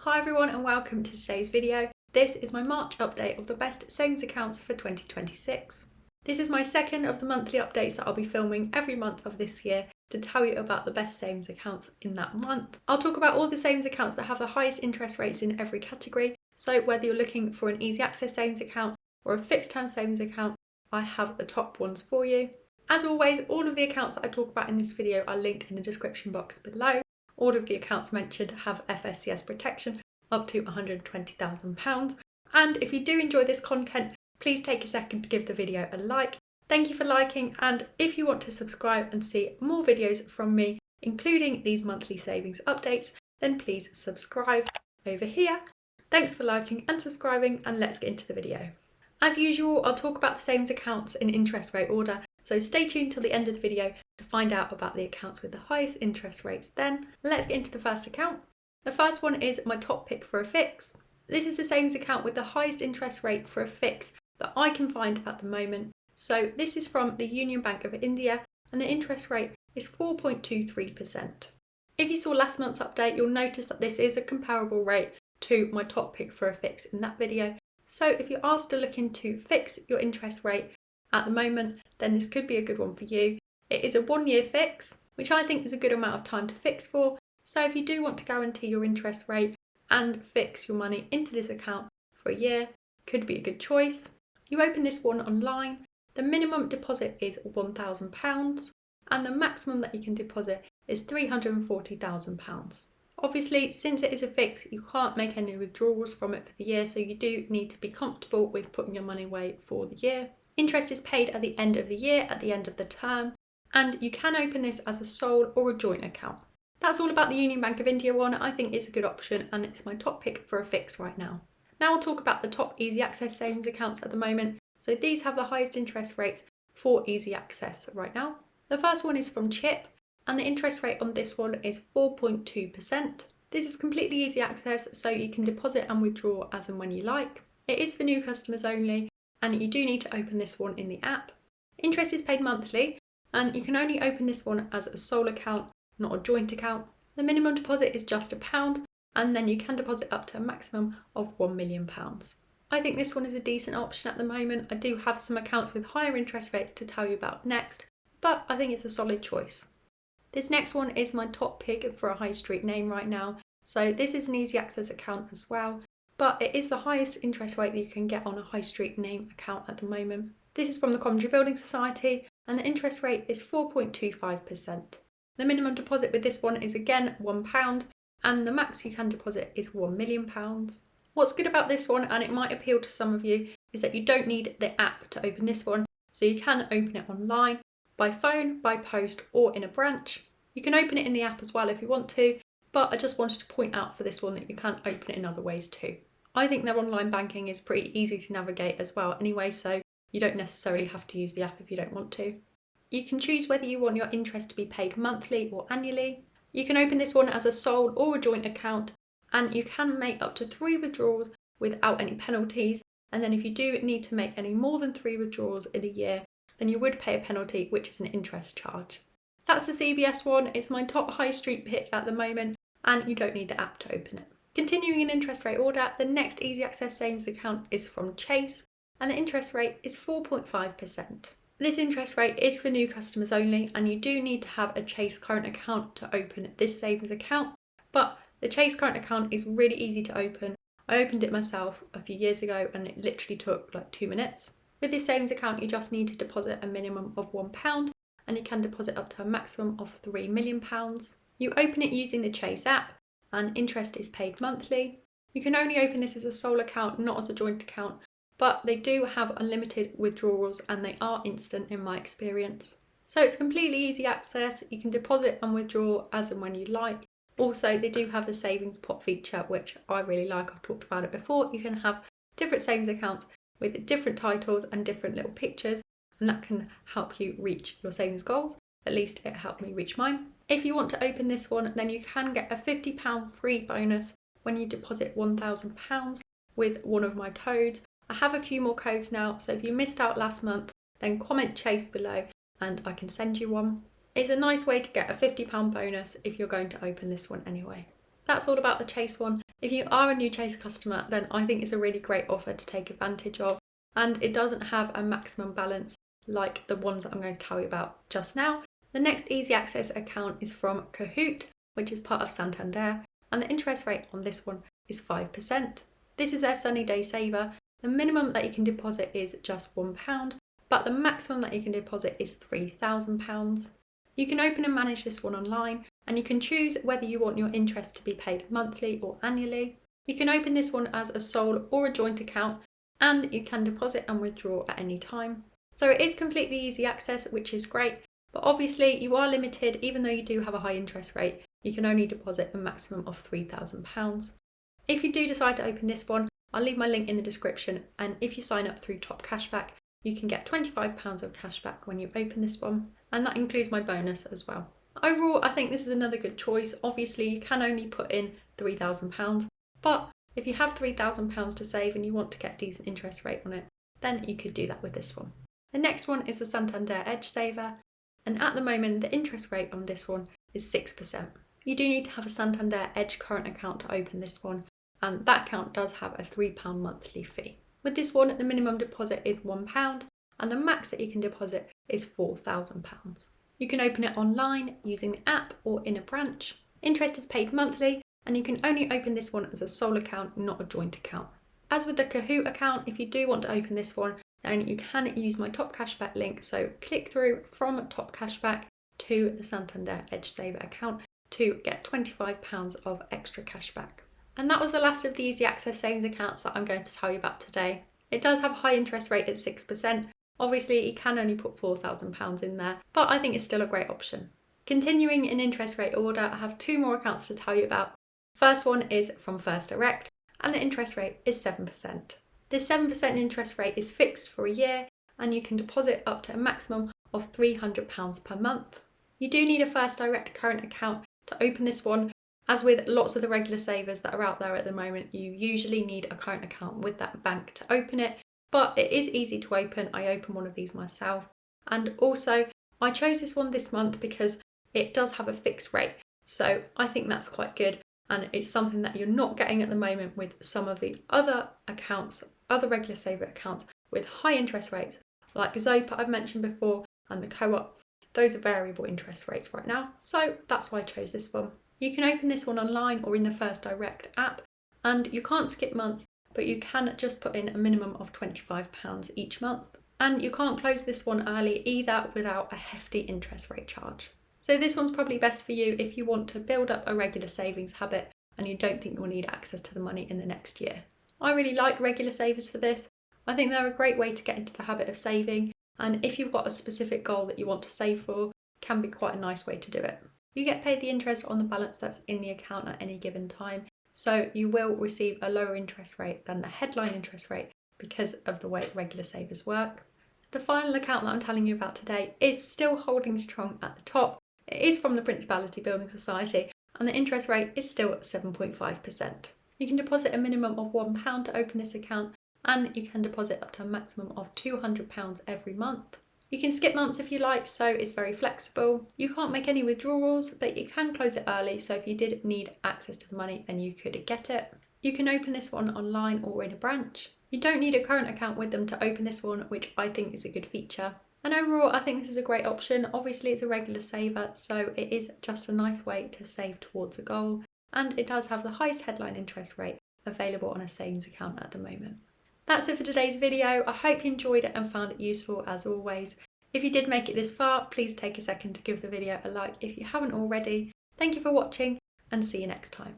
Hi everyone and welcome to today's video. This is my March update of the best savings accounts for 2026. This is my second of the monthly updates that I'll be filming every month of this year to tell you about the best savings accounts in that month. I'll talk about all the savings accounts that have the highest interest rates in every category. So whether you're looking for an easy access savings account or a fixed term savings account, I have the top ones for you. As always, all of the accounts that I talk about in this video are linked in the description box below. All of the accounts mentioned have FSCS protection up to £120,000. And if you do enjoy this content, please take a second to give the video a like. Thank you for liking, and if you want to subscribe and see more videos from me, including these monthly savings updates, then please subscribe over here. Thanks for liking and subscribing, and let's get into the video. As usual, I'll talk about the savings accounts in interest rate order, so stay tuned till the end of the video to find out about the accounts with the highest interest rates then. Let's get into the first account. The first one is my top pick for a fix. This is the savings account with the highest interest rate for a fix that I can find at the moment. So this is from the Union Bank of India and the interest rate is 4.23%. If you saw last month's update, you'll notice that this is a comparable rate to my top pick for a fix in that video. So if you are still looking to fix your interest rate at the moment, then this could be a good one for you. It is a 1-year fix, which I think is a good amount of time to fix for. So if you do want to guarantee your interest rate and fix your money into this account for a year, could be a good choice. You open this one online. The minimum deposit is £1,000 and the maximum that you can deposit is £340,000. Obviously, since it is a fix, you can't make any withdrawals from it for the year, so you do need to be comfortable with putting your money away for the year. Interest is paid at the end of the year, at the end of the term, and you can open this as a sole or a joint account. That's all about the Union Bank of India one. I think it's a good option and it's my top pick for a fix right now. Now I'll talk about the top easy access savings accounts at the moment. So these have the highest interest rates for easy access right now. The first one is from Chip, and the interest rate on this one is 4.2%. This is completely easy access, so you can deposit and withdraw as and when you like. It is for new customers only, and you do need to open this one in the app. Interest is paid monthly, and you can only open this one as a sole account, not a joint account. The minimum deposit is just £1, and then you can deposit up to a maximum of £1 million. I think this one is a decent option at the moment. I do have some accounts with higher interest rates to tell you about next, but I think it's a solid choice. This next one is my top pick for a high street name right now. So this is an easy access account as well, but it is the highest interest rate that you can get on a high street name account at the moment. This is from the Coventry Building Society and the interest rate is 4.25%. The minimum deposit with this one is again £1 and the max you can deposit is £1 million. What's good about this one, and it might appeal to some of you, is that you don't need the app to open this one, so you can open it online, by phone, by post or in a branch. You can open it in the app as well if you want to, but I just wanted to point out for this one that you can open it in other ways too. I think their online banking is pretty easy to navigate as well anyway, so you don't necessarily have to use the app if you don't want to. You can choose whether you want your interest to be paid monthly or annually. You can open this one as a sole or a joint account, and you can make up to 3 withdrawals without any penalties, and then if you do need to make any more than 3 withdrawals in a year, then you would pay a penalty, which is an interest charge. That's the CBS one. It's my top high street pick at the moment, and you don't need the app to open it. Continuing in interest rate order, the next easy access savings account is from Chase, and the interest rate is 4.5%. This interest rate is for new customers only, and you do need to have a Chase current account to open this savings account, but the Chase current account is really easy to open. I opened it myself a few years ago and it literally took like 2 minutes. With this savings account, you just need to deposit a minimum of £1 and you can deposit up to a maximum of £3 million. You open it using the Chase app and interest is paid monthly. You can only open this as a sole account, not as a joint account, but they do have unlimited withdrawals and they are instant in my experience. So it's completely easy access. You can deposit and withdraw as and when you like. Also, they do have the savings pot feature, which I really like. I've talked about it before. You can have different savings accounts with different titles and different little pictures, and that can help you reach your savings goals. At least it helped me reach mine. If you want to open this one, then you can get a £50 free bonus when you deposit £1,000 with one of my codes. I have a few more codes now, so if you missed out last month, then comment Chase below and I can send you one. It's a nice way to get a £50 bonus if you're going to open this one anyway. That's all about the Chase one. If you are a new Chase customer, then I think it's a really great offer to take advantage of, and it doesn't have a maximum balance like the ones that I'm going to tell you about just now. The next easy access account is from Kahoot, which is part of Santander, and the interest rate on this one is 5%. This is their sunny day saver. The minimum that you can deposit is just £1, but the maximum that you can deposit is £3,000. You can open and manage this one online, and you can choose whether you want your interest to be paid monthly or annually. You can open this one as a sole or a joint account, and you can deposit and withdraw at any time. So it is completely easy access, which is great, but obviously you are limited. Even though you do have a high interest rate, you can only deposit a maximum of £3,000. If you do decide to open this one, I'll leave my link in the description, and if you sign up through Top Cashback, you can get £25 of cashback when you open this one, and that includes my bonus as well. Overall, I think this is another good choice. Obviously, you can only put in £3,000, but if you have £3,000 to save and you want to get a decent interest rate on it, then you could do that with this one. The next one is the Santander Edge Saver, and at the moment the interest rate on this one is 6%. You do need to have a Santander Edge current account to open this one, and that account does have a £3 monthly fee. With this one, the minimum deposit is £1, and the max that you can deposit is £4,000. You can open it online using the app or in a branch. Interest is paid monthly, and you can only open this one as a sole account, not a joint account. As with the Kahoot account, if you do want to open this one, then you can use my Top Cashback link. So click through from Top Cashback to the Santander Edge Saver account to get £25 of extra cashback. And that was the last of the easy access savings accounts that I'm going to tell you about today. It does have a high interest rate at 6%. Obviously, you can only put £4,000 in there, but I think it's still a great option. Continuing in interest rate order, I have two more accounts to tell you about. First one is from First Direct, and the interest rate is 7%. This 7% interest rate is fixed for a year, and you can deposit up to a maximum of £300 per month. You do need a First Direct current account to open this one. As with lots of the regular savers that are out there at the moment, you usually need a current account with that bank to open it, but it is easy to open. I opened one of these myself, and also I chose this one this month because it does have a fixed rate, so I think that's quite good, and it's something that you're not getting at the moment with some of the other accounts, other regular saver accounts with high interest rates like Zopa I've mentioned before, and the Co-op. Those are variable interest rates right now, so that's why I chose this one. You can open this one online or in the First Direct app, and you can't skip months, but you can just put in a minimum of £25 each month. And you can't close this one early either without a hefty interest rate charge. So this one's probably best for you if you want to build up a regular savings habit and you don't think you'll need access to the money in the next year. I really like regular savers for this. I think they're a great way to get into the habit of saving, and if you've got a specific goal that you want to save for, it can be quite a nice way to do it. You get paid the interest on the balance that's in the account at any given time, so you will receive a lower interest rate than the headline interest rate because of the way regular savers work. The final account that I'm telling you about today is still holding strong at the top. It is from the Principality Building Society, and the interest rate is still at 7.5%. You can deposit a minimum of £1 to open this account, and you can deposit up to a maximum of £200 every month. You can skip months if you like, so it's very flexible. You can't make any withdrawals, but you can close it early, so if you did need access to the money, then you could get it. You can open this one online or in a branch. You don't need a current account with them to open this one, which I think is a good feature. And overall, I think this is a great option. Obviously, it's a regular saver, so it is just a nice way to save towards a goal. And it does have the highest headline interest rate available on a savings account at the moment. That's it for today's video. I hope you enjoyed it and found it useful as always. If you did make it this far, please take a second to give the video a like if you haven't already. Thank you for watching, and see you next time.